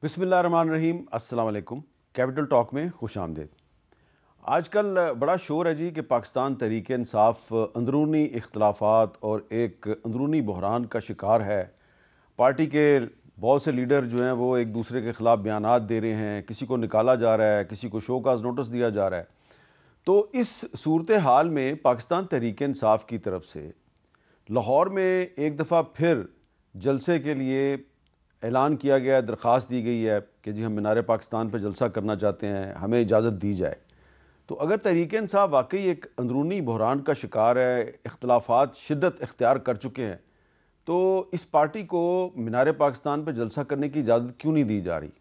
बिस्मिल्लाहिर्रहमानिर्रहीम, अस्सलाम वालेकुम। कैपिटल टॉक में खुश आमदीद। आजकल बड़ा शोर है जी कि पाकिस्तान तहरीक इंसाफ अंदरूनी इख्तलाफात और एक अंदरूनी बहरान का शिकार है। पार्टी के बहुत से लीडर जो हैं वो एक दूसरे के ख़िलाफ़ बयानात दे रहे हैं, किसी को निकाला जा रहा है, किसी को शोकाज़ नोटिस दिया जा रहा है। तो इस सूरत हाल में पाकिस्तान तहरीक इंसाफ की तरफ से लाहौर में एक दफ़ा फिर जलसे के लिए ऐलान किया गया, दरख्वास्त दी गई है कि जी हम मीनार पाकिस्तान पर जलसा करना चाहते हैं, हमें इजाज़त दी जाए। तो अगर तहरीक इंसाफ वाकई एक अंदरूनी बहरान का शिकार है, इख्तलाफात शिद्दत इख्तियार कर चुके हैं, तो इस पार्टी को मीनार पाकिस्तान पर जलसा करने की इजाज़त क्यों नहीं दी जा रही?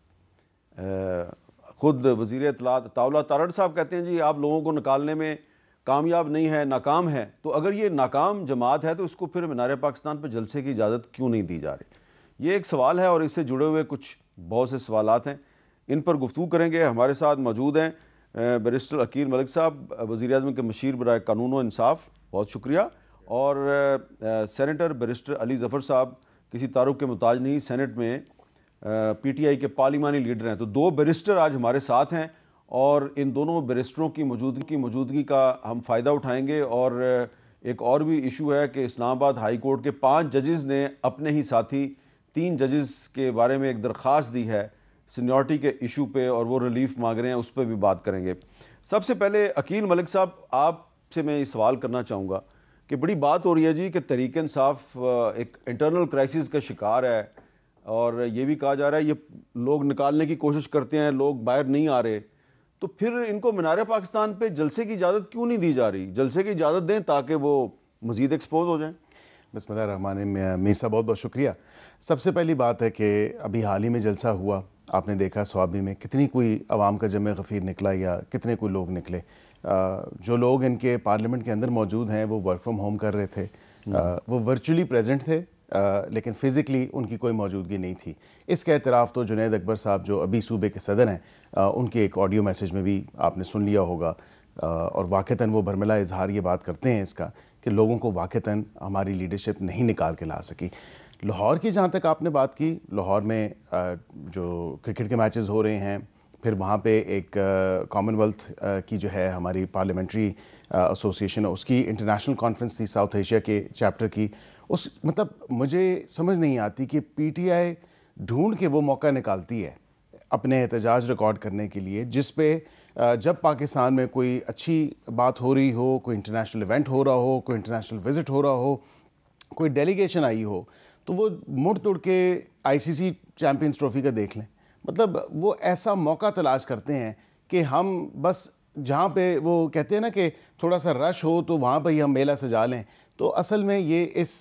ख़ुद वज़ीर इत्तलात ताउला तारड़ साहब कहते हैं जी आप लोगों को निकालने में कामयाब नहीं है, नाकाम है। तो अगर ये नाकाम जमात है तो इसको फिर मीनार पाकिस्तान पर जलसे की इजाज़त क्यों नहीं दी जा रही? ये एक सवाल है और इससे जुड़े हुए कुछ बहुत से सवालात हैं, इन पर गुफ्तगू करेंगे। हमारे साथ मौजूद हैं बैरिस्टर अकील मलिक साहब, वज़ीर-ए-आज़म के मशीर बराए कानून व इंसाफ, बहुत शुक्रिया। और सेनेटर बैरिस्टर अली ज़फ़र साहब, किसी तारुफ के मुताज नहीं, सेनेट में PTI के पार्लिमानी लीडर हैं। तो दो बैरिस्टर आज हमारे साथ हैं और इन दोनों बैरिस्टरों की मौजूदगी का हम फ़ायदा उठाएँगे। और एक और भी इशू है कि इस्लामाबाद हाई कोर्ट के 5 जजेज़ ने अपने ही साथी 3 जजेज़ के बारे में एक दरख्वास्त दी है सीनियरिटी के इशू पे, और वो रिलीफ मांग रहे हैं, उस पर भी बात करेंगे। सबसे पहले अकील मलिक साहब, आपसे मैं ये सवाल करना चाहूँगा कि बड़ी बात हो रही है जी कि तहरीक इंसाफ एक इंटरनल क्राइसिस का शिकार है, और ये भी कहा जा रहा है ये लोग निकालने की कोशिश करते हैं, लोग बाहर नहीं आ रहे, तो फिर इनको मीनार पाकिस्तान पे जलसे की इजाज़त क्यों नहीं दी जा रही? जलसे की इजाज़त दें ताकि वो मज़ीद एक्सपोज हो जाएं। बिस्मिल्लाहिर्रहमानिर्रहीम। मीर साहब बहुत बहुत शुक्रिया। सबसे पहली बात है कि अभी हाल ही में जलसा हुआ, आपने देखा स्वाबी में कितनी कोई अवाम का जमे गफ़ीर निकला या कितने कोई लोग निकले। जो लोग इनके पार्लियामेंट के अंदर मौजूद हैं वो वर्क फ्रॉम होम कर रहे थे, वो वर्चुअली प्रेजेंट थे, लेकिन फ़िज़िकली उनकी कोई मौजूदगी नहीं थी। इसका एतराफ़ तो जुनैद अकबर साहब जो अभी सूबे के सदर हैं, उनके एक ऑडियो मैसेज में भी आपने सुन लिया होगा। और वाक़तन वो बरमला इजहार ये बात करते हैं इसका कि लोगों को वाक़तन हमारी लीडरशिप नहीं निकाल के ला सकी। लाहौर की जहाँ तक आपने बात की, लाहौर में जो क्रिकेट के मैचेस हो रहे हैं, फिर वहाँ पे एक कॉमनवेल्थ की जो है हमारी पार्लियामेंट्री एसोसिएशन है, उसकी इंटरनेशनल कॉन्फ्रेंस थी साउथ एशिया के चैप्टर की। उस मतलब मुझे समझ नहीं आती कि PTI ढूंढ के वो मौका निकालती है अपने एहतजाज रिकॉर्ड करने के लिए, जिस पे जब पाकिस्तान में कोई अच्छी बात हो रही हो, कोई इंटरनेशनल इवेंट हो रहा हो, कोई इंटरनेशनल विज़िट हो रहा हो, कोई डेलीगेशन आई हो, तो वो मुड़ तुड़ के ICC चैम्पियंस ट्रॉफ़ी का देख लें। मतलब वो ऐसा मौका तलाश करते हैं कि हम बस जहाँ पे वो कहते हैं ना कि थोड़ा सा रश हो तो वहाँ पर ही हम मेला सजा लें। तो असल में ये इस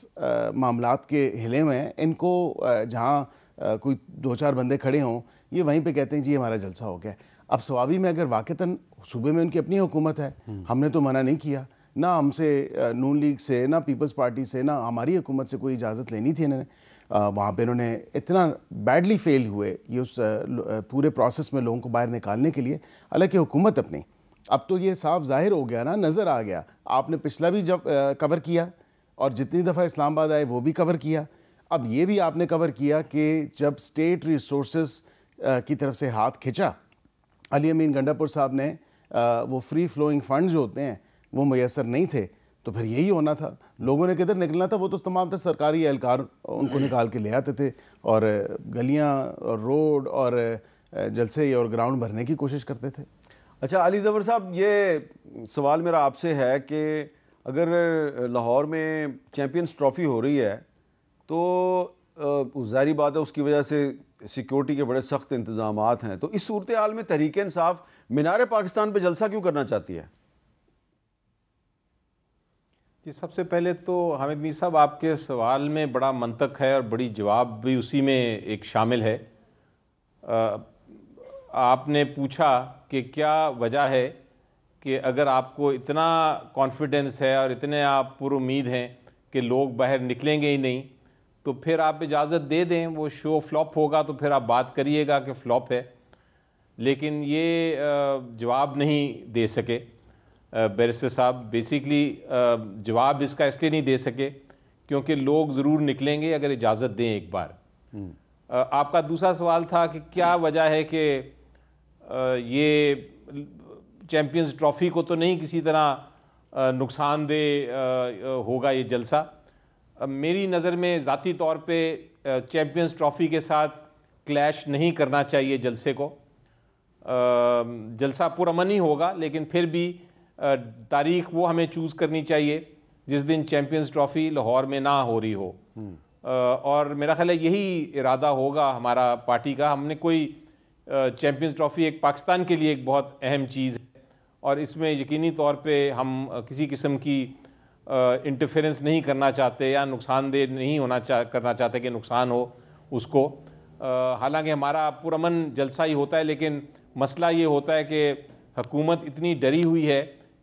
मामलात के हिले में हैं। इनको जहाँ कोई 2-4 बंदे खड़े हों, ये वहीं पे कहते हैं जी हमारा जलसा हो गया। अब स्वाबी में अगर वाक़तन सूबे में उनकी अपनी हुकूमत है, हमने तो मना नहीं किया, ना हमसे नून लीग से, ना पीपल्स पार्टी से, ना हमारी हुकूमत से कोई इजाज़त लेनी थी इन्होंने। वहाँ पे इन्होंने इतना बैडली फेल हुए ये उस पूरे प्रोसेस में लोगों को बाहर निकालने के लिए, हालांकि हुकूमत अपनी। अब तो ये साफ ज़ाहिर हो गया ना, नज़र आ गया। आपने पिछला भी जब कवर किया और जितनी दफ़ा इस्लामाबाद आए वो भी कवर किया। अब ये भी आपने कवर किया कि जब स्टेट रिसोर्सेज की तरफ से हाथ खिंचा, अली अमीन गंडापुर साहब ने वो फ्री फ्लोइंग फंड जो होते हैं वो मैसर नहीं थे, तो फिर यही होना था। लोगों ने किधर निकलना था? वो तो तमाम तरह सरकारी एहलकार उनको निकाल के ले आते थे और गलियां और रोड और जलसे और ग्राउंड भरने की कोशिश करते थे। अच्छा अली ज़फ़र साहब, ये सवाल मेरा आपसे है कि अगर लाहौर में चैम्पियंस ट्रॉफ़ी हो रही है तो ज़ाहिर बात है उसकी वजह से सिक्योरिटी के बड़े सख्त इंतज़ामात हैं, तो इस सूरत हाल में तहरीक इंसाफ मीनार पाकिस्तान पर जलसा क्यों करना चाहती है? जी, सबसे पहले तो हामिद मीर साहब, आपके सवाल में बड़ा मंतक है और बड़ी जवाब भी उसी में एक शामिल है। आपने पूछा कि क्या वजह है कि अगर आपको इतना कॉन्फिडेंस है और इतने आप पुरुमीद हैं कि लोग बाहर निकलेंगे ही नहीं, तो फिर आप इजाज़त दे दें, वो शो फ्लॉप होगा तो फिर आप बात करिएगा कि फ़्लॉप है। लेकिन ये जवाब नहीं दे सके बैरिस्टर साहब। बेसिकली जवाब इसका इसलिए नहीं दे सके क्योंकि लोग ज़रूर निकलेंगे अगर इजाज़त दें एक बार। आपका दूसरा सवाल था कि क्या वजह है कि ये चैम्पियंस ट्रॉफ़ी को तो नहीं किसी तरह नुकसानदेह होगा ये जलसा। मेरी नज़र में ज़ाती तौर पे चैम्पियंस ट्रॉफ़ी के साथ क्लैश नहीं करना चाहिए जलसे को। जलसा पुरअमन ही होगा, लेकिन फिर भी तारीख़ वो हमें चूज़ करनी चाहिए जिस दिन चैम्पियंस ट्रॉफ़ी लाहौर में ना हो रही हो। और मेरा ख्याल है यही इरादा होगा हमारा पार्टी का। हमने कोई चैम्पियंस ट्रॉफ़ी एक पाकिस्तान के लिए एक बहुत अहम चीज़ है और इसमें यकीनी तौर पे हम किसी किस्म की इंटरफेरेंस नहीं करना चाहते या नुकसानदेह नहीं करना चाहते कि नुकसान हो उसको। हालांकि हमारा पुरअमन जलसा ही होता है, लेकिन मसला ये होता है कि हुकूमत इतनी डरी हुई है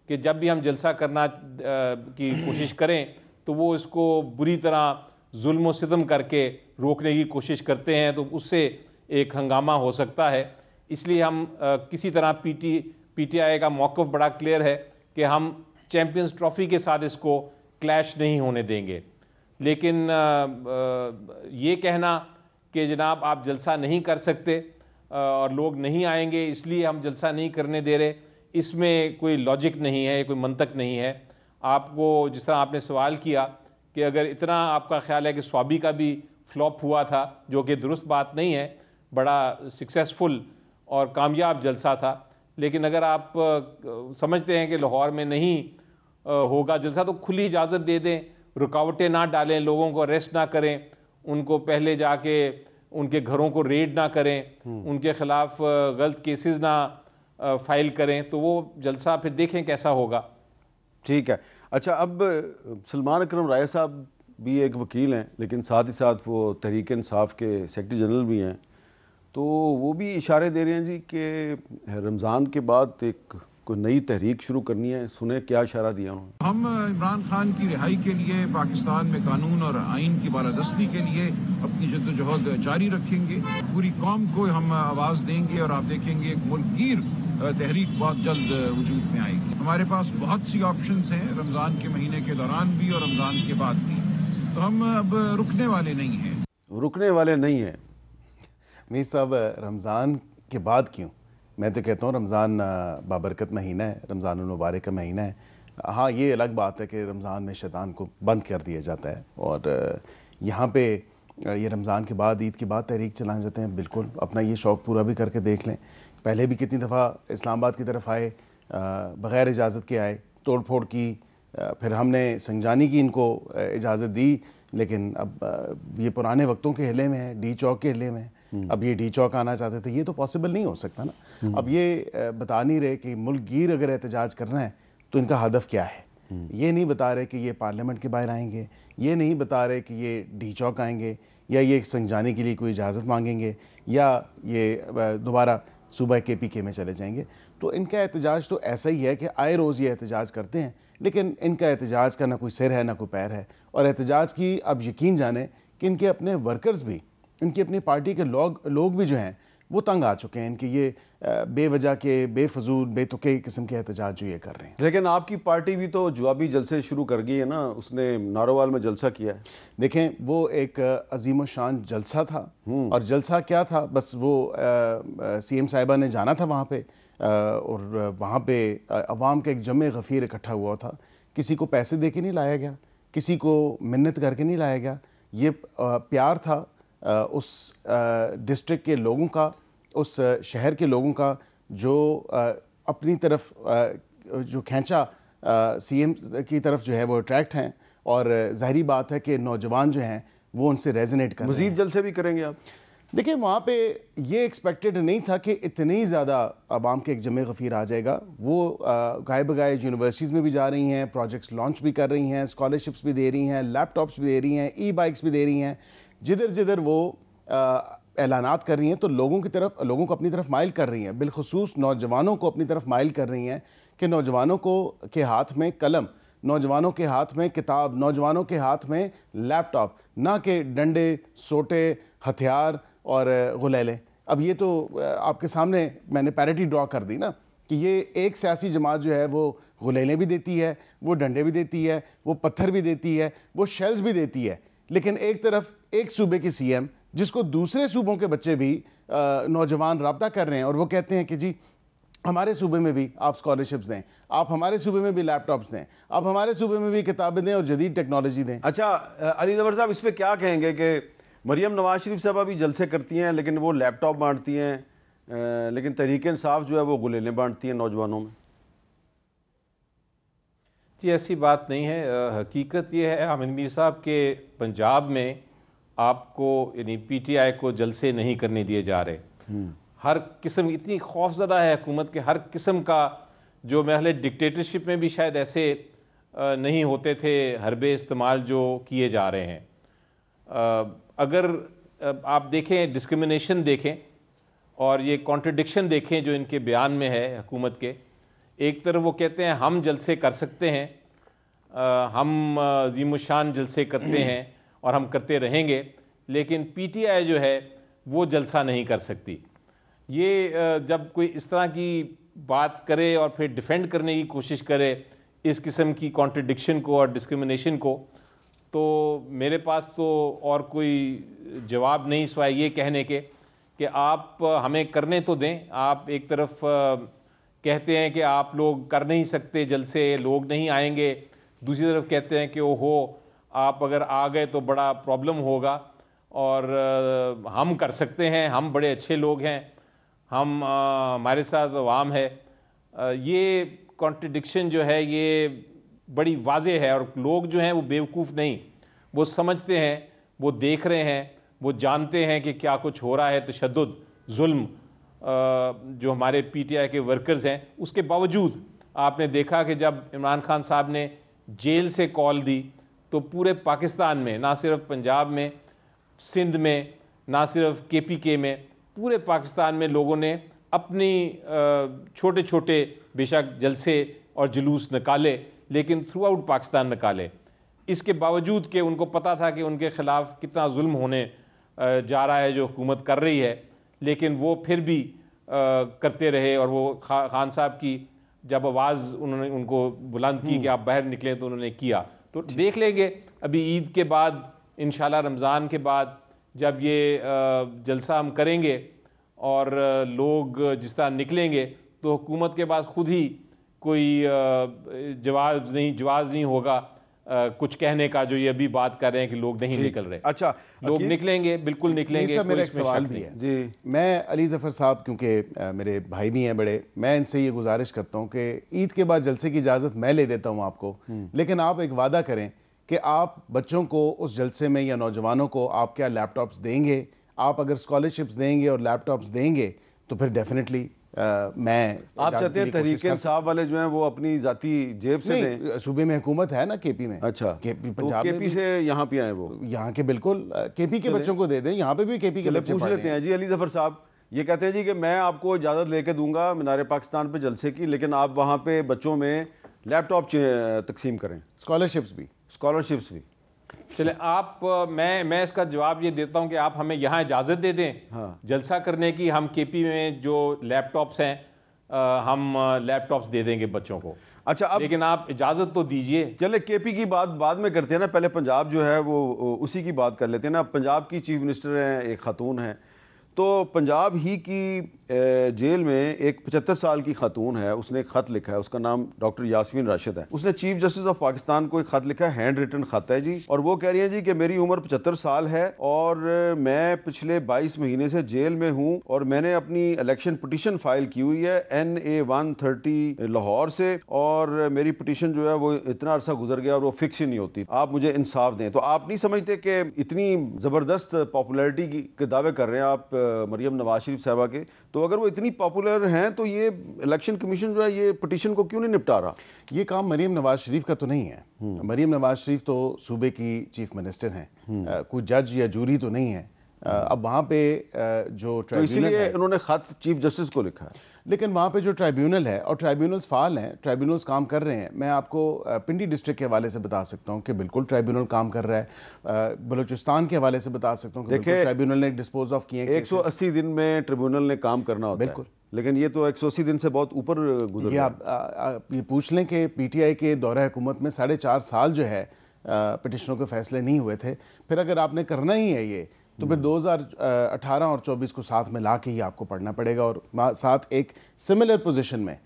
कि जब भी हम जलसा करना की कोशिश करें तो वो इसको बुरी तरह जुल्म व सितम करके रोकने की कोशिश करते हैं, तो उससे एक हंगामा हो सकता है। इसलिए हम किसी तरह पीटीआई का मौक़िफ़ बड़ा क्लियर है कि हम चैम्पियंस ट्रॉफ़ी के साथ इसको क्लैश नहीं होने देंगे। लेकिन ये कहना कि जनाब आप जलसा नहीं कर सकते और लोग नहीं आएंगे इसलिए हम जलसा नहीं करने दे रहे, इसमें कोई लॉजिक नहीं है, कोई मंतक नहीं है। आपको जिस तरह आपने सवाल किया कि अगर इतना आपका ख्याल है कि स्वाबी का भी फ्लॉप हुआ था, जो कि दुरुस्त बात नहीं है, बड़ा सक्सेसफुल और कामयाब जलसा था, लेकिन अगर आप समझते हैं कि लाहौर में नहीं होगा जलसा तो खुली इजाज़त दे दें, रुकावटें ना डालें, लोगों को अरेस्ट ना करें, उनको पहले जाके उनके घरों को रेड ना करें, उनके ख़िलाफ़ गलत केसेस ना फाइल करें, तो वो जलसा फिर देखें कैसा होगा। ठीक है। अच्छा, अब सलमान अकरम राय साहब भी एक वकील हैं, लेकिन साथ ही साथ वो तहरीक इंसाफ के सेक्रेटरी जनरल भी हैं, तो वो भी इशारे दे रहे हैं जी कि रमज़ान के बाद एक कोई नई तहरीक शुरू करनी है। सुने क्या इशारा दिया उन्होंने। हम इमरान खान की रिहाई के लिए पाकिस्तान में कानून और आइन की बालादस्ती के लिए अपनी जद्दोजहद जारी रखेंगे, पूरी कौम को हम आवाज़ देंगे और आप देखेंगे एक मुल्कगीर तहरीक बहुत जल्द वजूद में आएगी। हमारे पास बहुत सी ऑप्शंस हैं रमज़ान के महीने के दौरान भी और रमज़ान के बाद भी, तो हम अब रुकने वाले नहीं हैं। रुकने वाले नहीं हैं। मीर साहब, रमज़ान के बाद क्यों? मैं तो कहता हूँ रमज़ान बाबरकत महीना है, रमज़ान मुबारक का महीना है। हाँ, ये अलग बात है कि रमज़ान में शैतान को बंद कर दिया जाता है और यहाँ पे ये रमज़ान के बाद, ईद के बाद तहरीक चलाए जाते हैं। बिल्कुल अपना ये शौक़ पूरा भी करके देख लें। पहले भी कितनी दफ़ा इस्लामाबाद की तरफ आए, बग़ैर इजाज़त के आए, तोड़ फोड़ की, फिर हमने संजानी की इनको इजाज़त दी, लेकिन अब ये पुराने वक्तों के हिले में है, डी चौक के हिले में है। अब ये डी चौक आना चाहते थे, ये तो पॉसिबल नहीं हो सकता ना। अब ये बता नहीं रहे कि मुल्कगीर अगर एहतजाज करना है तो इनका हदफ क्या है। ये नहीं बता रहे कि ये पार्लियामेंट के बाहर आएंगे, ये नहीं बता रहे कि ये डी चौक आएंगे या ये संजाने के लिए कोई इजाज़त मांगेंगे या ये दोबारा सूबा KPK में चले जाएंगे। तो इनका एहतजाज तो ऐसा ही है कि आए रोज़ ये एहतजाज करते हैं, लेकिन इनका एहतजाज का ना कोई सिर है ना कोई पैर है। और एहतजाज की अब यकीन जाने कि इनके अपने वर्कर्स भी, इनकी अपनी पार्टी के लोग भी जो हैं वो तंग आ चुके हैं इनके ये बेवजह के, बेफजूल, बेतुके किस्म के एहतजाज जो ये कर रहे हैं। लेकिन आपकी पार्टी भी तो जवाबी जलसे शुरू कर गई है ना, उसने नारोवाल में जलसा किया है। देखें, वो एक अजीम शान जलसा था और जलसा क्या था, बस वो CM साहिबा ने जाना था वहाँ पे और वहाँ पे अवाम का एक जमे गफ़ीर इकट्ठा हुआ था। किसी को पैसे दे के नहीं लाया गया, किसी को मिन्नत करके नहीं लाया गया। ये प्यार था उस डिस्ट्रिक्ट के लोगों का, उस शहर के लोगों का, जो अपनी तरफ जो खींचा CM की तरफ जो है वो अट्रैक्ट हैं। और ज़ाहिरी बात है कि नौजवान जो हैं वो उनसे रेजोनेट कर रहे हैं। मज़ीद जलसे भी करेंगे आप? देखिए, वहाँ पे ये एक्सपेक्टेड नहीं था कि इतनी ज़्यादा आवाम के एक जमे गफ़ीर आ जाएगा। वो गाय बगाए यूनिवर्सिटीज़ में भी जा रही हैं, प्रोजेक्ट्स लॉन्च भी कर रही हैं, स्कॉलरशिप्स भी दे रही हैं, लैपटॉप्स भी दे रही हैं, ई-बाइक्स भी दे रही हैं। जिधर जिधर वो ऐलानात कर रही हैं तो लोगों को अपनी तरफ माइल कर रही हैं, बिलखुसूस नौजवानों को अपनी तरफ माइल कर रही हैं कि नौजवानों के हाथ में कलम, नौजवानों के हाथ में किताब, नौजवानों के हाथ में लैपटॉप, ना कि डंडे, सोटे, हथियार और गुलेले। अब ये तो आपके सामने मैंने पैरिटी ड्रॉ कर दी ना कि ये एक सियासी जमात जो है वो गुलेले भी देती है, वो डंडे भी देती है, वो पत्थर भी देती है, वो शेल्स भी देती है, लेकिन एक तरफ एक सूबे की CM जिसको दूसरे सूबों के बच्चे भी नौजवान राब्ता कर रहे हैं और वो कहते हैं कि जी हमारे सूबे में भी आप स्कॉलरशिप्स दें, आप हमारे सूबे में भी लैपटॉप्स दें, आप हमारे सूबे में भी किताबें दें और जदीद टेक्नोलॉजी दें। अच्छा अली ज़फ़र साहब, इस पर क्या कहेंगे कि मरियम नवाज शरीफ साहब भी जलसे करती हैं लेकिन वो लैपटॉप बांटती हैं, लेकिन तहरीक इंसाफ जो है वो गुलेलें बांटती हैं नौजवानों में? जी ऐसी बात नहीं है। हकीकत ये है हामिद मीर साहब के पंजाब में आपको यानी पीटीआई को जलसे नहीं करने दिए जा रहे। हर किस्म इतनी खौफज़दा है हुकूमत के, हर किस्म का जो महल डिक्टेटरशिप में भी शायद ऐसे नहीं होते थे हरबे इस्तेमाल जो किए जा रहे हैं। अगर आप देखें डिस्क्रिमिनेशन देखें और ये कॉन्ट्रडिक्शन देखें जो इनके बयान में है हुकूमत के, एक तरफ वो कहते हैं हम जलसे कर सकते हैं, हम अज़ीमुशान जलसे करते हैं और हम करते रहेंगे, लेकिन पीटीआई जो है वो जलसा नहीं कर सकती। ये जब कोई इस तरह की बात करे और फिर डिफेंड करने की कोशिश करे इस किस्म की कॉन्ट्रडिक्शन को और डिस्क्रिमिनेशन को, तो मेरे पास तो और कोई जवाब नहीं सिवाय ये कहने के कि आप हमें करने तो दें। आप एक तरफ कहते हैं कि आप लोग कर नहीं सकते जलसे, लोग नहीं आएंगे, दूसरी तरफ कहते हैं कि ओहो आप अगर आ गए तो बड़ा प्रॉब्लम होगा और हम कर सकते हैं, हम बड़े अच्छे लोग हैं, हम हमारे साथ अवाम है। ये कॉन्ट्रडिक्शन जो है ये बड़ी वाज़ेह है और लोग जो हैं वो बेवकूफ़ नहीं, वो समझते हैं, वो देख रहे हैं, वो जानते हैं कि क्या कुछ हो रहा है, तशद्दुद जुल्म जो हमारे पीटीआई के वर्कर्स हैं। उसके बावजूद आपने देखा कि जब इमरान खान साहब ने जेल से कॉल दी तो पूरे पाकिस्तान में, ना सिर्फ पंजाब में, सिंध में, ना सिर्फ केपीके में, पूरे पाकिस्तान में लोगों ने अपनी छोटे छोटे बेशक जलसे और जुलूस निकाले, लेकिन थ्रू आउट पाकिस्तान निकाले। इसके बावजूद कि उनको पता था कि उनके ख़िलाफ़ कितना जुल्म होने जा रहा है जो हुकूमत कर रही है, लेकिन वो फिर भी करते रहे। और वो खान साहब की जब आवाज़ उन्होंने उनको बुलंद की कि आप बाहर निकलें तो उन्होंने किया। तो देख लेंगे अभी ईद के बाद इंशाल्लाह रमज़ान के बाद जब ये जलसा हम करेंगे और लोग जिस तरह निकलेंगे तो हुकूमत के पास खुद ही कोई जवाब नहीं होगा कुछ कहने का, जो ये अभी बात कर रहे हैं कि लोग नहीं निकल रहे। अच्छा, लोग निकलेंगे, बिल्कुल निकलेंगे। मेरा एक सवाल भी है जी, मैं अली ज़फ़र साहब क्योंकि मेरे भाई भी हैं बड़े, मैं इनसे ये गुजारिश करता हूँ कि ईद के बाद जलसे की इजाज़त मैं ले देता हूँ आपको, लेकिन आप एक वादा करें कि आप बच्चों को उस जलसे में या नौजवानों को आप क्या लैपटॉप्स देंगे? आप अगर स्कॉलरशिप्स देंगे और लैपटॉप्स देंगे तो फिर डेफिनेटली मैं आप चाहते हैं तहरीक इंसाफ वाले जो हैं वो अपनी जाती जेब से दें? सूबे में हुकूमत है ना केपी में। अच्छा, पंजाब केपी से यहाँ पे आए, वो यहाँ के बिल्कुल केपी के बच्चों को दे दें, यहाँ पे भी केपी के बच्चे पूछ लेते हैं। जी अली ज़फ़र साहब ये कहते हैं जी कि मैं आपको इजाज़त लेके दूंगा मीनार पाकिस्तान पे जलसे की, लेकिन आप वहाँ पे बच्चों में लैपटॉप तकसीम करें, स्कॉलरशिप्स भी। चले आप मैं इसका जवाब ये देता हूँ कि आप हमें यहाँ इजाज़त दे दें जलसा करने की, हम केपी में जो लैपटॉप्स हैं हम लैपटॉप्स दे देंगे बच्चों को। अच्छा, अब लेकिन आप इजाज़त तो दीजिए। चले केपी की बात बाद में करते हैं ना, पहले पंजाब जो है वो उसी की बात कर लेते हैं ना। पंजाब की चीफ मिनिस्टर हैं, एक खातून हैं, तो पंजाब ही की जेल में एक 75 साल की खातून है, उसने एक ख़त लिखा है, उसका नाम डॉक्टर यास्मीन राशिद है। उसने चीफ जस्टिस ऑफ पाकिस्तान को एक ख़त लिखा है, हैंड रिटन ख़त है जी, और वो कह रही हैं जी कि मेरी उम्र 75 साल है और मैं पिछले 22 महीने से जेल में हूँ और मैंने अपनी इलेक्शन पिटीशन फाइल की हुई है NA 130 लाहौर से, और मेरी पिटीशन जो है वो इतना अरसा गुजर गया और वो फिक्स ही नहीं होती। आप मुझे इंसाफ दें। तो आप नहीं समझते कि इतनी ज़बरदस्त पॉपुलैरिटी के दावे कर रहे हैं आप मरियम नवाज शरीफ साहबा के, तो अगर वो इतनी पॉपुलर हैं तो ये इलेक्शन कमीशन जो है ये पिटीशन को क्यों नहीं निपटा रहा? ये काम मरियम नवाज शरीफ का तो नहीं है। मरियम नवाज शरीफ तो सूबे की चीफ मिनिस्टर हैं, कोई जज या जूरी तो नहीं है। अब वहाँ पे जो तो इसीलिए उन्होंने ख़त चीफ जस्टिस को लिखा है, लेकिन वहाँ पे जो ट्राइब्यूनल है और ट्राइब्यूनल्स फ़ाल हैं, ट्राइब्यूनल्स काम कर रहे हैं। मैं आपको पिंडी डिस्ट्रिक्ट के हवाले से बता सकता हूँ कि बिल्कुल ट्राइब्यूनल काम कर रहा है। बलूचिस्तान के हवाले से बता सकता हूँ कि ट्राइब्यूनल ने डिस्पोज ऑफ किए। 180 दिन में ट्रिब्यूनल ने काम करना होता है, बिल्कुल, लेकिन ये तो 180 दिन से बहुत ऊपर गुजर गया। आप ये पूछ लें कि PTI के दौरा हुकूमत में 4.5 साल जो है पिटिशनों के फैसले नहीं हुए थे। फिर अगर आपने करना ही है ये तो फिर 2018 और 24 को साथ में ला के ही आपको पढ़ना पड़ेगा, और साथ एक सिमिलर पोजीशन में,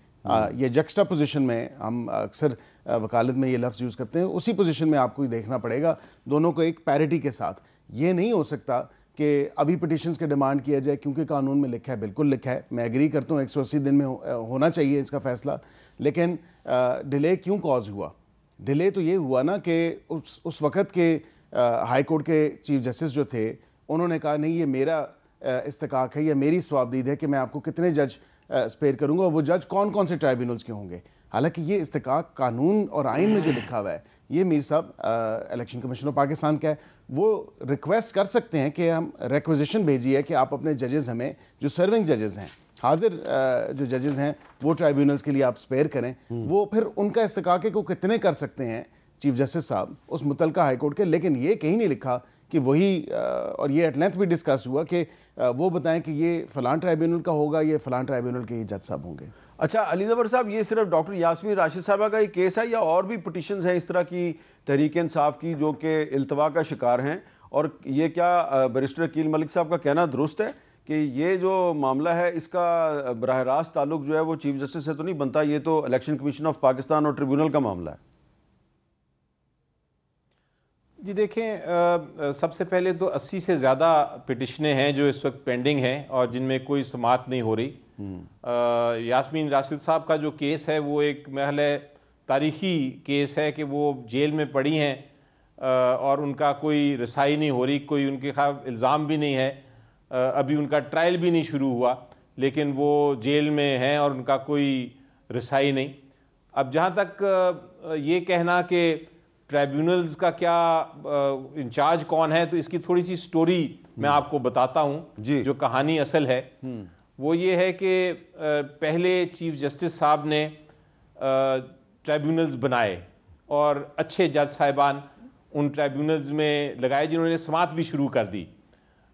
ये जक्स्टा पोजीशन में, हम अक्सर वकालत में ये लफ्ज़ यूज़ करते हैं, उसी पोजीशन में आपको देखना पड़ेगा दोनों को एक पैरिटी के साथ। ये नहीं हो सकता कि अभी पिटिशंस के डिमांड किया जाए, क्योंकि कानून में लिखा है, बिल्कुल लिखा है, मैं एग्री करता हूँ 180 दिन में होना चाहिए इसका फ़ैसला, लेकिन डिले क्यों कॉज हुआ? डिले तो ये हुआ ना कि उस वक़्त के हाई कोर्ट के चीफ जस्टिस जो थे, उन्होंने कहा नहीं, ये मेरा इस्तिकाक है, ये मेरी स्वाबदीद है कि मैं आपको कितने जज स्पेयर करूँगा, और वो जज कौन कौन से ट्राइब्यूनल्स के होंगे। हालांकि ये इस्तिकाक कानून और आइन में जो लिखा हुआ है, ये मीर साहब इलेक्शन कमीशन ऑफ पाकिस्तान का है, वो रिक्वेस्ट कर सकते हैं कि हम रिक्वेजिशन भेजिए कि आप अपने जजेस, हमें जो सर्विंग जजेस हैं, हाजिर जो जजेस हैं, वो ट्राइब्यूनल्स के लिए आप स्पेयर करें। वो फिर उनका इस्तिकाक को कितने कर सकते हैं चीफ जस्टिस साहब उस मुतलका हाई कोर्ट के, लेकिन ये कहीं नहीं लिखा कि वही, और ये एट लेंथ भी डिस्कस हुआ कि वो बताएं कि ये फ़लान ट्राइब्यूनल का होगा, ये फ़लान ट्राइब्यूनल के ही जज साहब होंगे। अच्छा अली ज़फ़र साहब, ये सिर्फ डॉक्टर यास्मीन राशिद साहबा का ही केस है या और भी पिटिशंस हैं इस तरह की तहरीक इंसाफ की जो कि इल्तवा का शिकार हैं? और ये क्या बैरिस्टर अकील मलिक साहब का कहना दुरुस्त है कि ये जो मामला है इसका बराह रास्त ताल्लुक जो है वो चीफ जस्टिस से तो नहीं बनता, ये तो इलेक्शन कमीशन ऑफ पाकिस्तान और ट्रिब्यूनल का मामला है? जी देखें, सबसे पहले तो 80 से ज़्यादा पिटिशनें हैं जो इस वक्त पेंडिंग हैं और जिनमें कोई समाअत नहीं हो रही। यास्मीन राशिद साहब का जो केस है वो एक महल तारीख़ी केस है कि वो जेल में पड़ी हैं और उनका कोई रसाई नहीं हो रही, कोई उनके खिलाफ इल्ज़ाम भी नहीं है, अभी उनका ट्रायल भी नहीं शुरू हुआ, लेकिन वो जेल में हैं और उनका कोई रसाई नहीं। अब जहाँ तक ये कहना कि ट्राइब्यूनल्स का क्या इंचार्ज कौन है, तो इसकी थोड़ी सी स्टोरी मैं आपको बताता हूँ। जो कहानी असल है वो ये है कि पहले चीफ जस्टिस साहब ने ट्राइब्यूनल्स बनाए और अच्छे जज साहिबान उन ट्राइब्यूनल्स में लगाए जिन्होंने समाअत भी शुरू कर दी,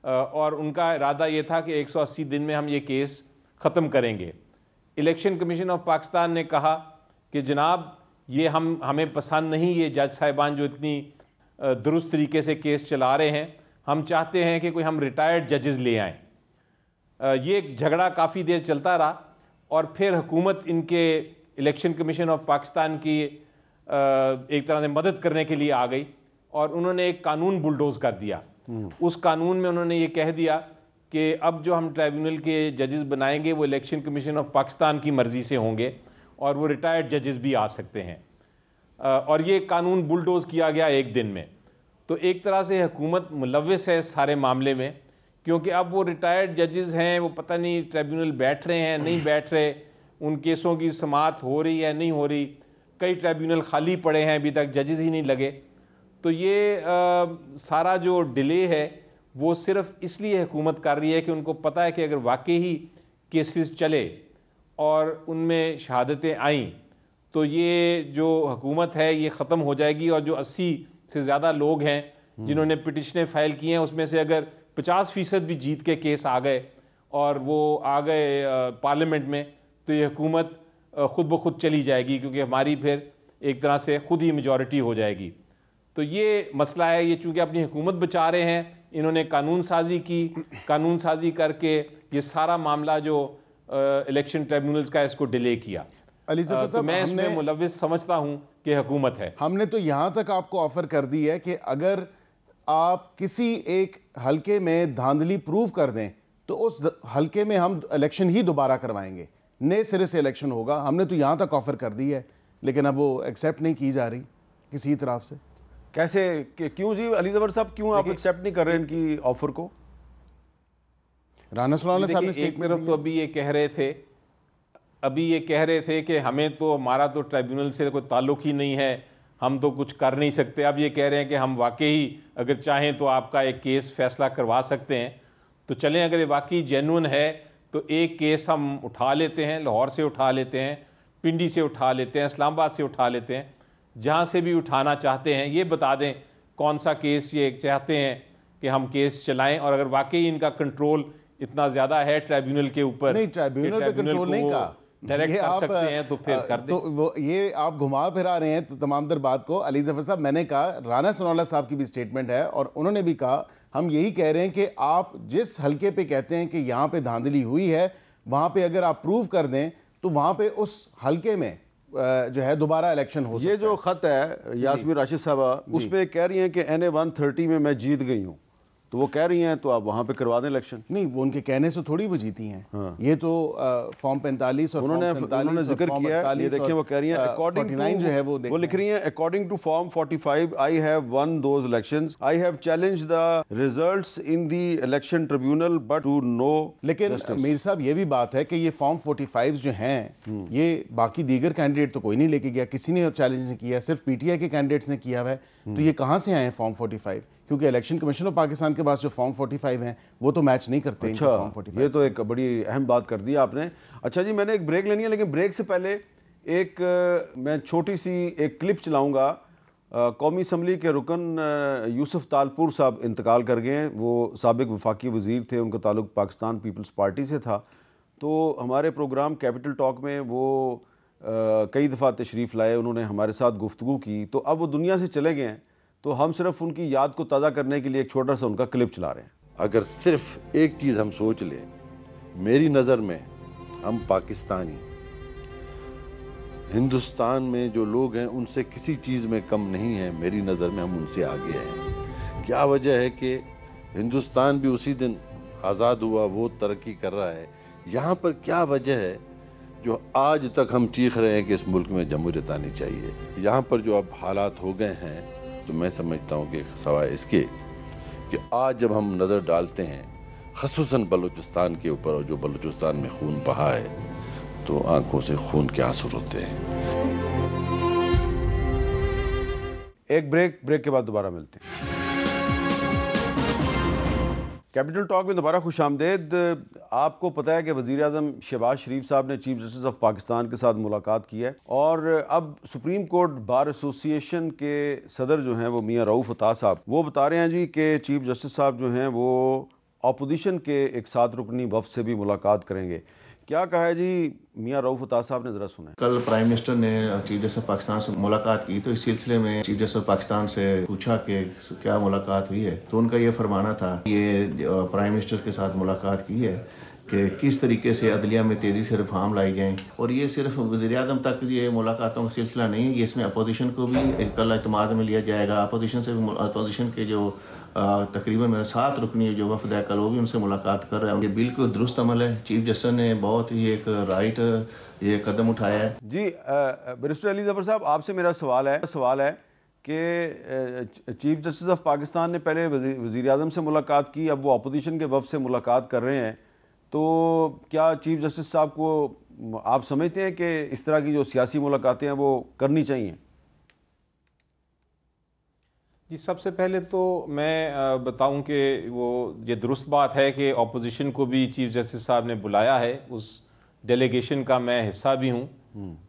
और उनका इरादा ये था कि 180 दिन में हम ये केस ख़त्म करेंगे। इलेक्शन कमीशन ऑफ पाकिस्तान ने कहा कि जनाब ये हमें पसंद नहीं, ये जज साहिबान जो इतनी दुरुस्त तरीके से केस चला रहे हैं, हम चाहते हैं कि कोई हम रिटायर्ड जजेस ले आएँ। ये झगड़ा काफ़ी देर चलता रहा और फिर हुकूमत इनके इलेक्शन कमीशन ऑफ पाकिस्तान की एक तरह से मदद करने के लिए आ गई और उन्होंने एक कानून बुलडोज़ कर दिया। उस कानून में उन्होंने ये कह दिया कि अब जो हम ट्राइब्यूनल के जजेस बनाएंगे वो इलेक्शन कमीशन ऑफ पाकिस्तान की मर्ज़ी से होंगे और वो रिटायर्ड जजेस भी आ सकते हैं, और ये कानून बुलडोज़ किया गया एक दिन में। तो एक तरह से हुकूमत मुलव्विस है इस सारे मामले में, क्योंकि अब वो रिटायर्ड जजेस हैं, वो पता नहीं ट्राइब्यूनल बैठ रहे हैं नहीं बैठ रहे, उन केसों की समाअत हो रही है नहीं हो रही, कई ट्राइब्यूनल खाली पड़े हैं, अभी तक जजेस ही नहीं लगे। तो ये सारा जो डिले है वो सिर्फ इसलिए हुकूमत कर रही है कि उनको पता है कि अगर वाकई ही केसेस चले और उनमें शहादतें आईं तो ये जो हुकूमत है ये ख़त्म हो जाएगी, और जो 80 से ज़्यादा लोग हैं जिन्होंने पिटिशनें फ़ाइल की हैं उसमें से अगर 50% भी जीत के केस आ गए और वो आ गए पार्लियामेंट में, तो ये हुकूमत ख़ुद ब खुद चली जाएगी, क्योंकि हमारी फिर एक तरह से खुद ही मेजॉरिटी हो जाएगी। तो ये मसला है, ये चूँकि अपनी हुकूमत बचा रहे हैं, इन्होंने कानून साजी की, कानून साजी करके ये सारा मामला जो इलेक्शन ट्राइब्यूनल्स का इसको डिले किया। अली ज़फ़र साहब, मैं इसमें मुलव्विस समझता हूँ कि हुकूमत है। हमने तो यहाँ तक आपको ऑफ़र कर दी है कि अगर आप किसी एक हलके में धांधली प्रूव कर दें तो उस हलके में हम इलेक्शन ही दोबारा करवाएंगे, नए सिरे से इलेक्शन होगा। हमने तो यहाँ तक ऑफ़र कर दी है, लेकिन अब वो एक्सेप्ट नहीं की जा रही किसी तरफ से। कैसे, क्यों जी अली ज़फ़र साहब, क्यों आप एक्सेप्ट नहीं कर रहे इनकी ऑफ़र को? राना सुलाना साहब ने एक तरफ तो अभी ये कह रहे थे कि हमें तो, हमारा तो ट्राइब्यूनल से कोई ताल्लुक़ ही नहीं है, हम तो कुछ कर नहीं सकते। अब ये कह रहे हैं कि हम वाकई अगर चाहें तो आपका एक केस फ़ैसला करवा सकते हैं। तो चलें, अगर ये वाकई जेन्युइन है तो एक केस हम उठा लेते हैं, लाहौर से उठा लेते हैं, पिंडी से उठा लेते हैं, इस्लामाबाद से उठा लेते हैं, जहाँ से भी उठाना चाहते हैं ये बता दें कौन सा केस ये चाहते हैं कि हम केस चलाएं। और अगर वाकई इनका कंट्रोल इतना ज़्यादा है ट्राइब्यूनल के ऊपर, नहीं, ट्राइब्यूनल पे कंट्रोल नहीं का डायरेक्ट कर सकते हैं, तो फिर कर दें। तो वो ये आप घुमा फिरा रहे हैं तो तमाम दर बात को। अली ज़फ़र साहब, मैंने कहा, राना सनाउल्लाह साहब की भी स्टेटमेंट है और उन्होंने भी कहा हम यही कह रहे हैं कि आप जिस हलके पे कहते हैं कि यहाँ पे धांधली हुई है, वहाँ पे अगर आप प्रूव कर दें तो वहाँ पे उस हलके में जो है दोबारा इलेक्शन हो सकता है। ये जो ख़त है यास्मीन राशिद साहबा, उसमें कह रही हैं कि NA 130 में मैं जीत गई हूँ, तो वो कह रही हैं तो आप वहाँ पे करवा दें इलेक्शन। नहीं, वो उनके कहने से थोड़ी वो जीती हैं। हाँ। ये तो फॉर्म 45 और उन्होंने जिक्र किया है, ये देखिए वो कह रही हैं अकॉर्डिंग टू जो है वो लिख रही हैं according to form 45 I have won those elections, I have challenged the results in the election tribunal but to no. लेकिन मीर साहब ये भी बात है कि ये फॉर्म 45 जो हैं ये बाकी दीगर कैंडिडेट तो कोई नहीं लेके गया, किसी ने चैलेंज नहीं किया, सिर्फ PTI के कैंडिडेट्स ने किया है। तो ये कहाँ से आए हैं फॉर्म 45? क्योंकि इलेक्शन कमीशन ऑफ पाकिस्तान के पास जो फॉर्म 45 हैं वो तो मैच नहीं करते। अच्छा, फॉर्म 45 ये तो एक बड़ी अहम बात कर दी आपने। अच्छा जी, मैंने एक ब्रेक लेनी है, लेकिन ब्रेक से पहले मैं छोटी सी एक क्लिप चलाऊंगा। कौमी असम्बली के रुकन यूसुफ तालपुर साहब इंतकाल कर गए हैं। वो साबिक वफाकी वज़ीर थे, उनका ताल्लुक पाकिस्तान पीपल्स पार्टी से था। तो हमारे प्रोग्राम कैपिटल टॉक में वो कई दफ़ा तशरीफ़ लाए, उन्होंने हमारे साथ गुफ्तगू की। तो अब वो दुनिया से चले गए हैं, तो हम सिर्फ उनकी याद को ताज़ा करने के लिए एक छोटा सा उनका क्लिप चला रहे हैं। अगर सिर्फ एक चीज़ हम सोच लें, मेरी नज़र में हम पाकिस्तानी हिंदुस्तान में जो लोग हैं उनसे किसी चीज़ में कम नहीं है। मेरी नज़र में हम उनसे आगे हैं। क्या वजह है कि हिंदुस्तान भी उसी दिन आज़ाद हुआ, वो तरक्की कर रहा है। यहाँ पर क्या वजह है जो आज तक हम चीख रहे हैं कि इस मुल्क में जमहूरियत आनी चाहिए। यहाँ पर जो अब हालात हो गए हैं, तो मैं समझता हूँ कि सवाए इसके कि आज जब हम नज़र डालते हैं ख़ुसूसन बलूचिस्तान के ऊपर, और जो बलूचिस्तान में खून बहा है, तो आंखों से खून के आंसू रोते हैं। एक ब्रेक के बाद दोबारा मिलते हैं। कैपिटल टॉक में दोबारा खुश आमदेद। आपको पता है कि वज़ीर आज़म शहबाज शरीफ साहब ने चीफ जस्टिस ऑफ पाकिस्तान के साथ मुलाकात की है, और अब सुप्रीम कोर्ट बार एसोसिएशन के सदर जो हैं वो मियाँ रऊफ़ अता साहब, वो बता रहे हैं जी कि चीफ जस्टिस साहब जो हैं वो अपोजिशन के एक 7 रुकनी वफ़द से भी मुलाकात करेंगे। क्या कहा है जी मियाँ रऊफ़ अता साहब ने, ज़रा सुना। कल प्राइम मिनिस्टर ने चीफ जस्टिस पाकिस्तान से मुलाकात की, तो इस सिलसिले में चीफ जस्टिस पाकिस्तान से पूछा कि क्या मुलाकात हुई है, तो उनका ये फरमाना था, ये प्राइम मिनिस्टर के साथ मुलाकात की है कि किस तरीके से अदलिया में तेज़ी से रिफॉर्म लाई जाएँ। और ये सिर्फ वज़ीर-ए-आज़म तक ये मुलाकातों का सिलसिला नहीं है, ये इसमें अपोजिशन को भी कल एतमाद में लिया जाएगा। अपोजिशन से भी, अपोजिशन के जो तकरीबन मेरे 7 रुकनी जो वफ़द है कल, वो भी उनसे मुलाकात कर रहे हैं। ये बिल्कुल दुरुस्त अमल है। चीफ जस्टिस ने बहुत ही एक राइट ये कदम उठाया है। जी बैरिस्टर अली ज़फ़र साहब, आपसे मेरा सवाल है कि चीफ जस्टिस ऑफ पाकिस्तान ने पहले वज़ीर-ए-आज़म से मुलाकात की, अब वो अपोजिशन के वफ़द से मुलाकात कर रहे हैं, तो क्या चीफ जस्टिस साहब को आप समझते हैं कि इस तरह की जो सियासी मुलाकातें हैं वो करनी चाहिए? जी, सबसे पहले तो मैं बताऊं कि वो ये दुरुस्त बात है कि अपोजिशन को भी चीफ जस्टिस साहब ने बुलाया है। उस डेलीगेशन का मैं हिस्सा भी हूं,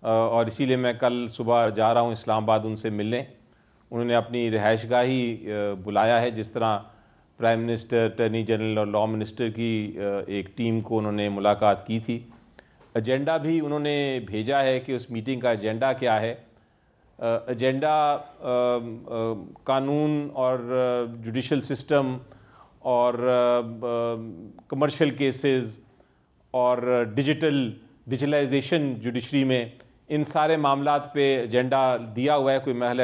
और इसीलिए मैं कल सुबह जा रहा हूं इस्लामाबाद उनसे मिलने। उन्होंने अपनी रिहाइशगाह ही बुलाया है, जिस तरह प्राइम मिनिस्टर, अटॉर्नी जनरल और लॉ मिनिस्टर की एक टीम को उन्होंने मुलाकात की थी। एजेंडा भी उन्होंने भेजा है कि उस मीटिंग का एजेंडा क्या है। एजेंडा कानून और जुडिशल सिस्टम और कमर्शियल केसेस और डिजिटलाइजेशन जुडिशरी में, इन सारे मामलात पे एजेंडा दिया हुआ है। कोई महल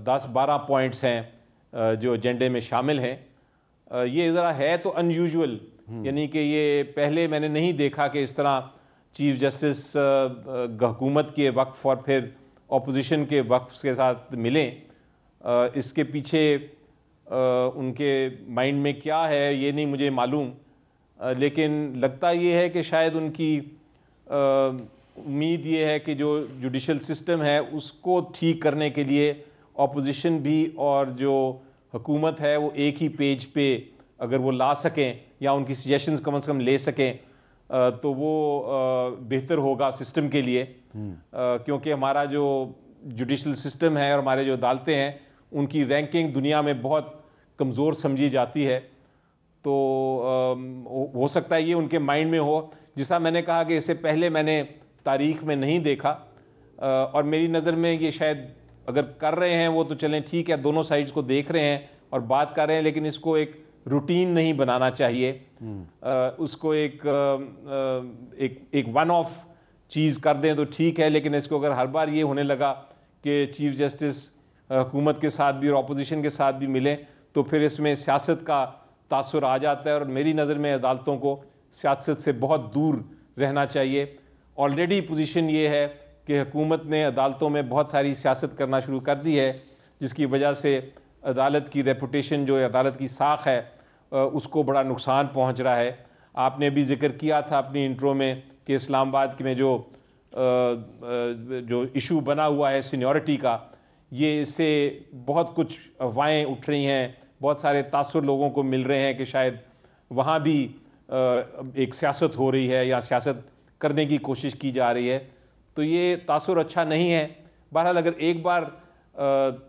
10-12 पॉइंट्स हैं जो एजेंडे में शामिल हैं। ये ज़रा है तो अनयूजुअल, यानी कि ये पहले मैंने नहीं देखा कि इस तरह चीफ जस्टिस हुकूमत के वक्फ और फिर अपोजिशन के वक्फ के साथ मिलें। इसके पीछे उनके माइंड में क्या है ये नहीं मुझे मालूम, लेकिन लगता ये है कि शायद उनकी उम्मीद ये है कि जो जुडिशल सिस्टम है उसको ठीक करने के लिए अपोजिशन भी और जो हुकूमत है वो एक ही पेज पे अगर वो ला सकें या उनकी सजेशंस कम से कम ले सकें तो वो बेहतर होगा सिस्टम के लिए। क्योंकि हमारा जो जुडिशल सिस्टम है और हमारे जो अदालतें हैं उनकी रैंकिंग दुनिया में बहुत कमज़ोर समझी जाती है। तो हो सकता है ये उनके माइंड में हो। जिसा मैंने कहा कि इससे पहले मैंने तारीख़ में नहीं देखा, और मेरी नज़र में ये शायद अगर कर रहे हैं वो तो चलें ठीक है, दोनों साइड्स को देख रहे हैं, और बात कर रहे हैं, लेकिन इसको एक रूटीन नहीं बनाना चाहिए। उसको एक वन ऑफ चीज़ कर दें तो ठीक है, लेकिन इसको अगर हर बार ये होने लगा कि चीफ जस्टिस हुकूमत के साथ भी और अपोजिशन के साथ भी मिले, तो फिर इसमें सियासत का तासुर आ जाता है। और मेरी नज़र में अदालतों को सियासत से बहुत दूर रहना चाहिए। ऑलरेडी पोजीशन ये है कि हुकूमत ने अदालतों में बहुत सारी सियासत करना शुरू कर दी है, जिसकी वजह से अदालत की रेपुटेशन जो है, अदालत की साख है, उसको बड़ा नुकसान पहुंच रहा है। आपने भी जिक्र किया था अपनी इंट्रो में कि इस्लामाबाद में जो इशू बना हुआ है सीनियरिटी का, ये इससे बहुत कुछ अफवाहें उठ रही हैं, बहुत सारे तासुर लोगों को मिल रहे हैं कि शायद वहाँ भी एक सियासत हो रही है या सियासत करने की कोशिश की जा रही है। तो ये तासुर अच्छा नहीं है। बहरहाल अगर एक बार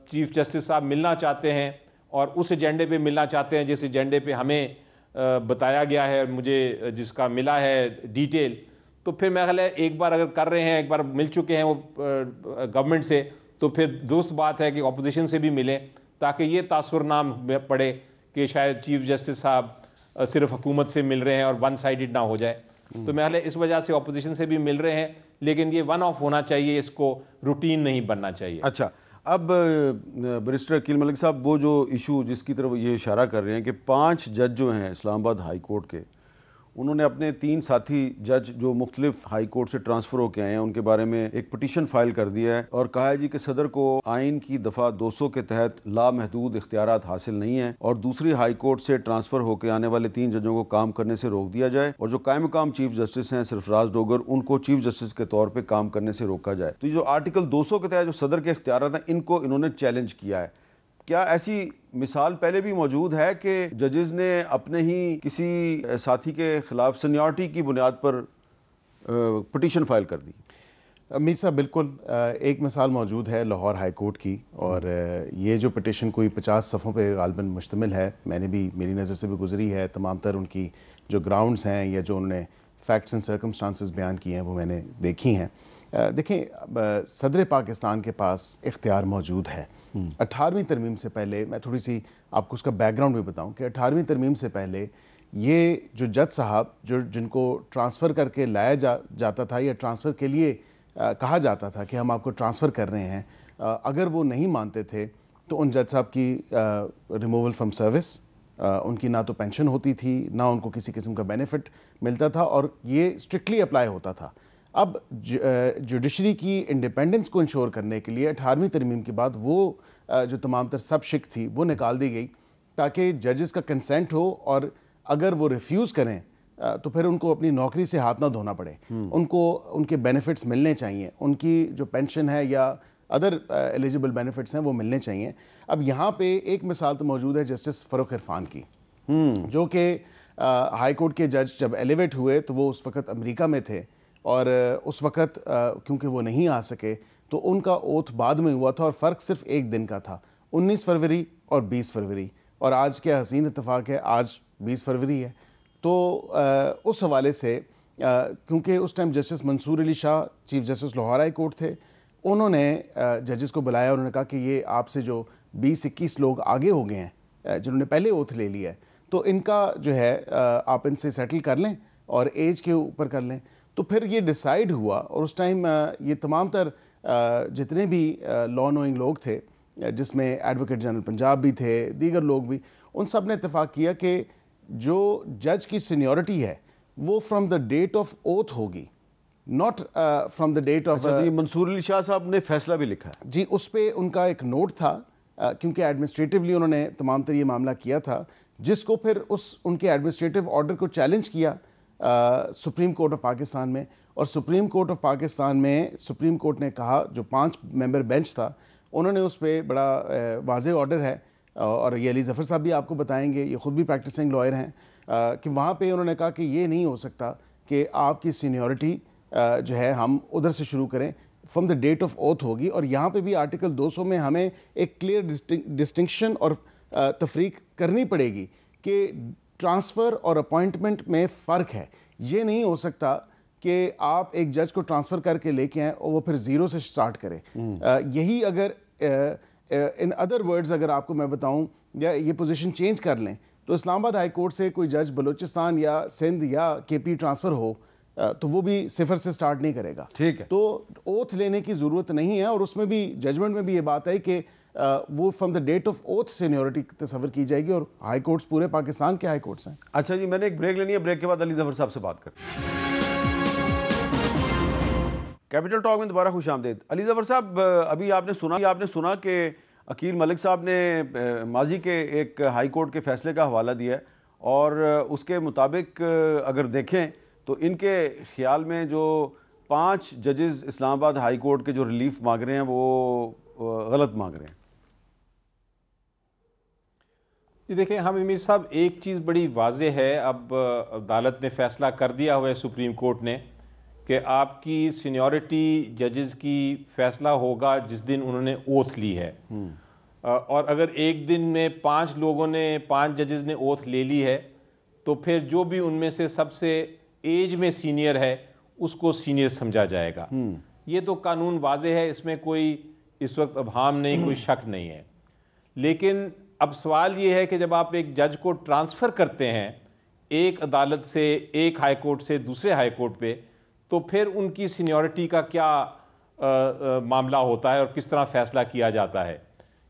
चीफ जस्टिस साहब मिलना चाहते हैं और उस एजेंडे पे मिलना चाहते हैं जिस एजेंडे पे हमें बताया गया है, मुझे जिसका मिला है डिटेल, तो फिर मैं ख्याल है एक बार अगर कर रहे हैं, एक बार मिल चुके हैं वो गवर्नमेंट से, तो फिर दुरुस्त बात है कि अपोजिशन से भी मिलें, ताकि ये तासुर ना पड़े कि शायद चीफ जस्टिस साहब सिर्फ हुकूमत से मिल रहे हैं और वन साइडेड ना हो जाए। तो मैं ख्याल है इस वजह से अपोजिशन से भी मिल रहे हैं, लेकिन ये वन ऑफ होना चाहिए, इसको रूटीन नहीं बनना चाहिए। अच्छा, अब बैरिस्टर अकील मलिक साहब, वो जो इशू जिसकी तरफ ये इशारा कर रहे हैं कि 5 जज जो हैं इस्लामाबाद हाई कोर्ट के, उन्होंने अपने 3 साथी जज जो मुख्तलिफ हाई कोर्ट से ट्रांसफ़र होकर आए हैं उनके बारे में एक पटिशन फाइल कर दिया है और कहा है जी कि सदर को आइन की दफ़ा 200 के तहत लामहदूद इख्तियारात हासिल नहीं है और दूसरी हाई कोर्ट से ट्रांसफ़र होकर आने वाले 3 जजों को काम करने से रोक दिया जाए और जो कायम मकाम चीफ जस्टिस हैं सरफराज डोगर, उनको चीफ जस्टिस के तौर पर काम करने से रोका जाए। तो जो आर्टिकल 200 के तहत जो सदर के इख्तियारात हैं, इनको इन्होंने चैलेंज किया है। क्या ऐसी मिसाल पहले भी मौजूद है कि जजेस ने अपने ही किसी साथी के खिलाफ सीनियरिटी की बुनियाद पर पटिशन फाइल कर दी? मीर साहब, बिल्कुल एक मिसाल मौजूद है लाहौर हाई कोर्ट की, और ये जो पटिशन कोई 50 सफ़ों पे गालबन मुश्तमिल है, मैंने भी, मेरी नज़र से भी गुजरी है, तमाम तर उनकी जो ग्राउंड्स हैं या जो उन्होंने फैक्ट्स एंड सर्कमस्टांसेस बयान किए हैं वो मैंने देखी हैं। देखें, सदर पाकिस्तान के पास इख्तियार मौजूद है। 18वीं तरमीम से पहले, मैं थोड़ी सी आपको उसका बैकग्राउंड भी बताऊं कि 18वीं तरमीम से पहले ये जो जज साहब जिनको ट्रांसफ़र करके लाया जाता था या ट्रांसफ़र के लिए कहा जाता था कि हम आपको ट्रांसफ़र कर रहे हैं, अगर वो नहीं मानते थे तो उन जज साहब की रिमूवल फ्रॉम सर्विस, उनकी ना तो पेंशन होती थी, ना उनको किसी किस्म का बेनिफिट मिलता था, और ये स्ट्रिक्टली अप्लाई होता था। अब जुडिशरी की इंडिपेंडेंस को इंश्योर करने के लिए 18वीं तरमीम के बाद वो जो तमाम तर सब शिक थी वो निकाल दी गई, ताकि जजेस का कंसेंट हो, और अगर वो रिफ्यूज़ करें तो फिर उनको अपनी नौकरी से हाथ ना धोना पड़े, उनको उनके बेनिफिट्स मिलने चाहिए, उनकी जो पेंशन है या अदर एलिजिबल बेनिफिट्स हैं वो मिलने चाहिए। अब यहाँ पे एक मिसाल तो मौजूद है जस्टिस फ़ारूक इरफान की, जो कि हाई कोर्ट के जज जब एलिवेट हुए तो वो उस वक़्त अमेरिका में थे, और उस वक़्त क्योंकि वो नहीं आ सके तो उनका ओथ बाद में हुआ था, और फ़र्क सिर्फ एक दिन का था, 19 फरवरी और 20 फरवरी, और आज क्या हसीन इत्तेफाक है, आज 20 फरवरी है। तो उस हवाले से क्योंकि उस time justice Mansoor Ali Shah chief justice Lahore high court थे, उन्होंने जजेस को बुलाया, उन्होंने कहा कि ये आपसे जो 20-21 लोग आगे हो गए हैं जिन्होंने पहले ओथ ले लिया है, तो इनका जो है आप इनसे सेटल कर लें और एज के ऊपर कर लें। तो फिर ये डिसाइड हुआ, और उस टाइम ये तमाम तर जितने भी लॉ नोइंग लोग थे, जिसमें एडवोकेट जनरल पंजाब भी थे, दीगर लोग भी, उन सब ने इत्तेफाक किया कि जो जज की सीनियरिटी है वो from the date of oath होगी, not from the date of. Mansoor Ali Shah sahab ने फैसला भी लिखा है जी, उस पर उनका एक नोट था, क्योंकि एडमिनिस्ट्रेटिवली उन्होंने तमाम तर ये मामला किया था, जिसको फिर उनके एडमिनिस्ट्रेटिव ऑर्डर को चैलेंज किया सुप्रीम कोर्ट ऑफ पाकिस्तान में, और सुप्रीम कोर्ट ऑफ पाकिस्तान में सुप्रीम कोर्ट ने कहा, जो 5 मेंबर बेंच था, उन्होंने उस पर बड़ा वाज़ेह ऑर्डर है, और ये अली ज़फ़र साहब भी आपको बताएंगे, ये ख़ुद भी प्रैक्टिसिंग लॉयर हैं, कि वहाँ पे उन्होंने कहा कि ये नहीं हो सकता कि आपकी सीनियरिटी जो है हम उधर से शुरू करें, from the date of oath होगी। और यहाँ पे भी आर्टिकल 200 में हमें एक क्लियर डिस्टिंक्शन और तफरीक करनी पड़ेगी कि ट्रांसफ़र और अपॉइंटमेंट में फ़र्क है। ये नहीं हो सकता कि आप एक जज को ट्रांसफ़र करके लेके आएँ और वो फिर ज़ीरो से स्टार्ट करें। यही अगर इन अदर वर्ड्स अगर आपको मैं बताऊं, या ये पोजीशन चेंज कर लें तो इस्लामाबाद हाई कोर्ट से कोई जज बलूचिस्तान या सिंध या केपी ट्रांसफ़र हो तो वो भी सिफर से स्टार्ट नहीं करेगा। ठीक है। तो ओथ लेने की ज़रूरत नहीं है, और उसमें भी जजमेंट में भी ये बात है कि वो from the date of oath seniority तस्वर की जाएगी, और हाई कोर्ट्स पूरे पाकिस्तान के हाई कोर्ट्स हैं। अच्छा जी, मैंने एक ब्रेक लेनी है, ब्रेक के बाद अली ज़फ़र साहब से बात करते हैं। कैपिटल टॉक में दोबारा खुश आमदीद। अली ज़फ़र साहब, अभी आपने सुना कि अकील मलिक साहब ने माजी के एक हाई कोर्ट के फ़ैसले का हवाला दिया है, और उसके मुताबिक अगर देखें तो इनके ख़्याल में जो 5 जजेस इस्लामाबाद हाई कोर्ट के जो रिलीफ मांग रहे हैं वो गलत मांग रहे हैं। जी देखें, हम मीर साहब, एक चीज़ बड़ी वाज़ेह है, अब अदालत ने फ़ैसला कर दिया हुआ है सुप्रीम कोर्ट ने कि आपकी सीनियरिटी जजेस की फ़ैसला होगा जिस दिन उन्होंने ओथ ली है। और अगर एक दिन में 5 जजेस ने ओथ ले ली है तो फिर जो भी उनमें से सबसे एज में सीनियर है उसको सीनियर समझा जाएगा। ये तो कानून वाज़ेह है, इसमें कोई इस वक्त अबहाम नहीं, कोई शक नहीं है। लेकिन अब सवाल ये है कि जब आप एक जज को ट्रांसफ़र करते हैं एक अदालत से, एक हाई कोर्ट से दूसरे हाई कोर्ट पे, तो फिर उनकी सीनियरिटी का क्या मामला होता है और किस तरह फ़ैसला किया जाता है,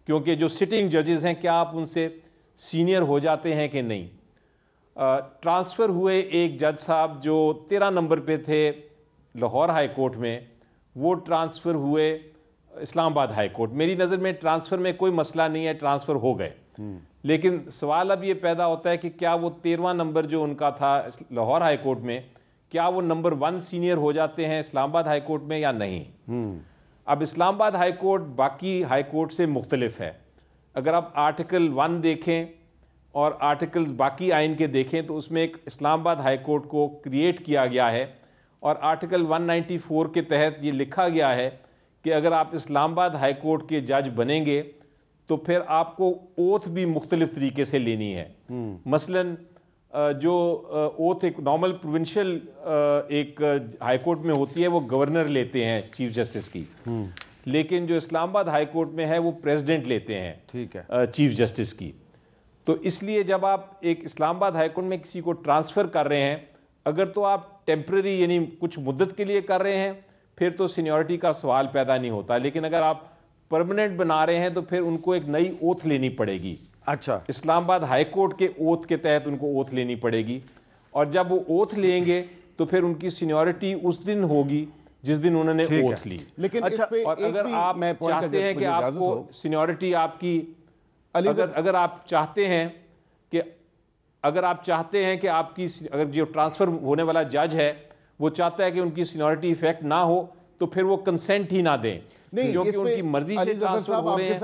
क्योंकि जो सिटिंग जजेस हैं क्या आप उनसे सीनियर हो जाते हैं कि नहीं। ट्रांसफ़र हुए एक जज साहब जो 13 नंबर पे थे लाहौर हाई कोर्ट में, वो ट्रांसफ़र हुए इस्लामाबाद हाई कोर्ट। मेरी नज़र में ट्रांसफ़र में कोई मसला नहीं है, ट्रांसफ़र हो गए। लेकिन सवाल अब ये पैदा होता है कि क्या वो 13वां नंबर जो उनका था लाहौर हाई कोर्ट में, क्या वो नंबर 1 सीनियर हो जाते हैं इस्लामाबाद हाई कोर्ट में या नहीं। अब इस्लामाबाद हाई कोर्ट बाकी हाई कोर्ट से मुख्तलिफ है। अगर आप आर्टिकल 1 देखें और आर्टिकल्स बाकी आइन के देखें तो उसमें एक इस्लामाबाद हाई कोर्ट को क्रिएट किया गया है, और आर्टिकल 194 के तहत ये लिखा गया है कि अगर आप इस्लामाबाद हाई कोर्ट के जज बनेंगे तो फिर आपको ओथ भी मुख्तलिफ तरीके से लेनी है। मसलन जो ओथ एक नॉर्मल प्रोविंशियल एक हाई कोर्ट में होती है वो गवर्नर लेते हैं चीफ जस्टिस की, लेकिन जो इस्लामाबाद हाई कोर्ट में है वो प्रेसिडेंट लेते हैं, ठीक है, चीफ जस्टिस की। तो इसलिए जब आप एक इस्लामाबाद हाई कोर्ट में किसी को ट्रांसफ़र कर रहे हैं, अगर तो आप टेम्परेरी यानी कुछ मुद्दत के लिए कर रहे हैं फिर तो सीनियरिटी का सवाल पैदा नहीं होता, लेकिन अगर आप परमानेंट बना रहे हैं तो फिर उनको एक नई ओथ लेनी पड़ेगी। अच्छा, इस्लामाबाद हाई कोर्ट के ओथ के तहत उनको ओथ लेनी पड़ेगी, और जब वो ओथ लेंगे तो फिर उनकी सीनियरिटी उस दिन होगी जिस दिन उन्होंने ओथ ली। लेकिन अच्छा, और अगर आप चाहते हैं कि आपको सीनियरिटी आपकी अगर आप चाहते हैं कि आपकी अगर जो ट्रांसफ़र होने वाला जज है वो चाहता है कि उनकी सीनियरिटी इफेक्ट ना हो तो फिर वो कंसेंट ही ना दें, क्योंकि उनकी मर्जी से ट्रांसफर हो रहे हैं। आपके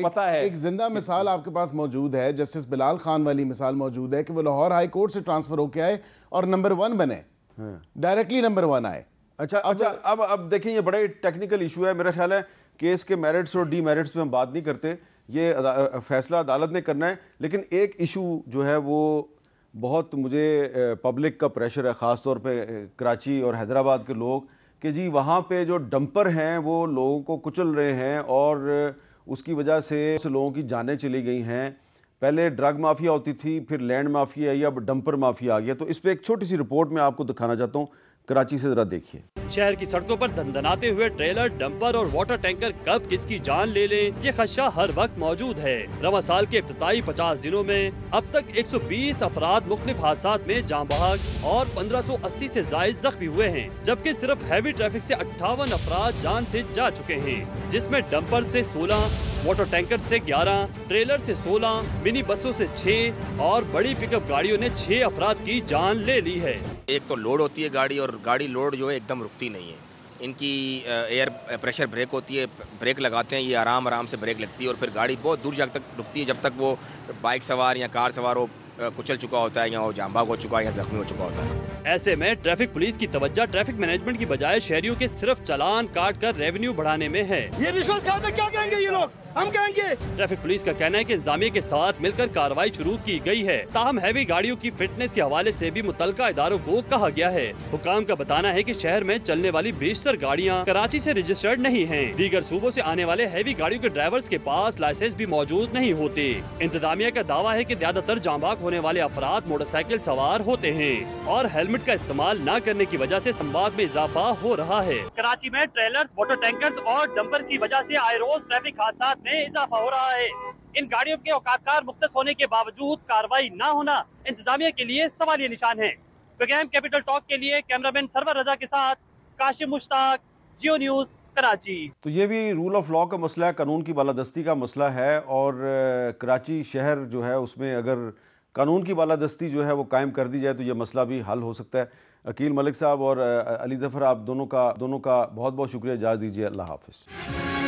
साथ एक जिंदा मिसाल आपके पास मौजूद है, जस्टिस बिलाल खान वाली मिसाल मौजूद है कि वो लाहौर हाई कोर्ट से ट्रांसफर होके आए और नंबर 1 बने, डायरेक्टली नंबर 1 आए। अच्छा, अब देखिए ये बड़ा टेक्निकल इशू है, मेरा ख्याल है केस के मेरिट्स और डीमेरिट्स पे हम बात नहीं करते, ये फैसला अदालत ने करना है। लेकिन एक इशू जो है वो बहुत मुझे पब्लिक का प्रेशर है, ख़ास तौर पे कराची और हैदराबाद के लोग, कि जी वहाँ पे जो डंपर हैं वो लोगों को कुचल रहे हैं और उसकी वजह से लोगों की जानें चली गई हैं। पहले ड्रग माफिया होती थी, फिर लैंड माफिया आई, अब डंपर माफिया आ गया। तो इस पर एक छोटी सी रिपोर्ट मैं आपको दिखाना चाहता हूँ, कराची से ज़रा देखिए। शहर की सड़कों पर धंधनाते हुए ट्रेलर, डंपर और वाटर टैंकर कब किसकी जान ले ले, ये खदशा हर वक्त मौजूद है। रवां साल के इब्तिदाई 50 दिनों में अब तक 120 अफराद मुख्तलिफ हादसात में जाँ बहक और 1580 से जायद जख्मी हुए हैं, जबकि सिर्फ हैवी ट्रैफिक से 58 अफराद जान से जा चुके हैं, जिसमें डंपर से 16, वाटर टैंकर से 11, ट्रेलर से 16, मिनी बसों से 6 और बड़ी पिकअप गाड़ियों ने 6 अफराद की जान ले ली है। एक तो लोड होती है गाड़ी, और गाड़ी लोड जो है एकदम रुकती नहीं है। इनकी एयर प्रेशर ब्रेक होती है, ब्रेक लगाते हैं ये आराम से ब्रेक लगती है, और फिर गाड़ी बहुत दूर तक रुकती है जब तक वो बाइक सवार या कार सवार हो कुचल चुका होता है, या वो जाम बहक हो चुका है या जख्मी हो चुका होता है। ऐसे में ट्रैफिक पुलिस की तवज्जो ट्रैफिक मैनेजमेंट की बजाय शहरियों के सिर्फ चालान काट कर रेवेन्यू बढ़ाने में है। ये रिश्वत खाते क्या करेंगे ये लोग, हम कहेंगे। ट्रैफिक पुलिस का कहना है कि इंतजामिया के साथ मिलकर कार्रवाई शुरू की गई है। ताहम हैवी गाड़ियों की फिटनेस के हवाले से भी मुतल्लिका इदारों को कहा गया है। हुकाम का बताना है कि शहर में चलने वाली 20 गाड़ियां कराची से रजिस्टर्ड नहीं हैं। दीगर सूबों से आने वाले हैवी गाड़ियों के ड्राइवर्स के पास लाइसेंस भी मौजूद नहीं होते। इंतजामिया का दावा है कि ज्यादातर जांबाग होने वाले अफराद मोटरसाइकिल सवार होते हैं और हेलमेट का इस्तेमाल न करने की वजह से संवाद में इजाफा हो रहा है। कराची में ट्रेलर्स, वाटर टैंकर्स और डंपर की वजह से आए रोज ट्रैफिक हादसा में इजाफा हो रहा है। इन गाड़ियों के औकातकार मुख्तस होने के बावजूद कार्रवाई न होना इंतजामिया के लिए सवालिया निशान है। प्रोग्राम कैपिटल टॉक के लिए कैमरामैन सरवर रजा के साथ काशिम मुश्ताक, जियो न्यूज़, कराची। तो ये भी रूल ऑफ लॉ का मसला है, कानून की बालादस्ती का मसला है। और कराची शहर जो है उसमें अगर कानून की बालादस्ती जो है वो कायम कर दी जाए तो ये मसला भी हल हो सकता है। अकील मलिक साहब और अली ज़फ़र, आप दोनों का बहुत बहुत शुक्रिया। इजाज़त दीजिए। अल्लाह हाफ़िज़।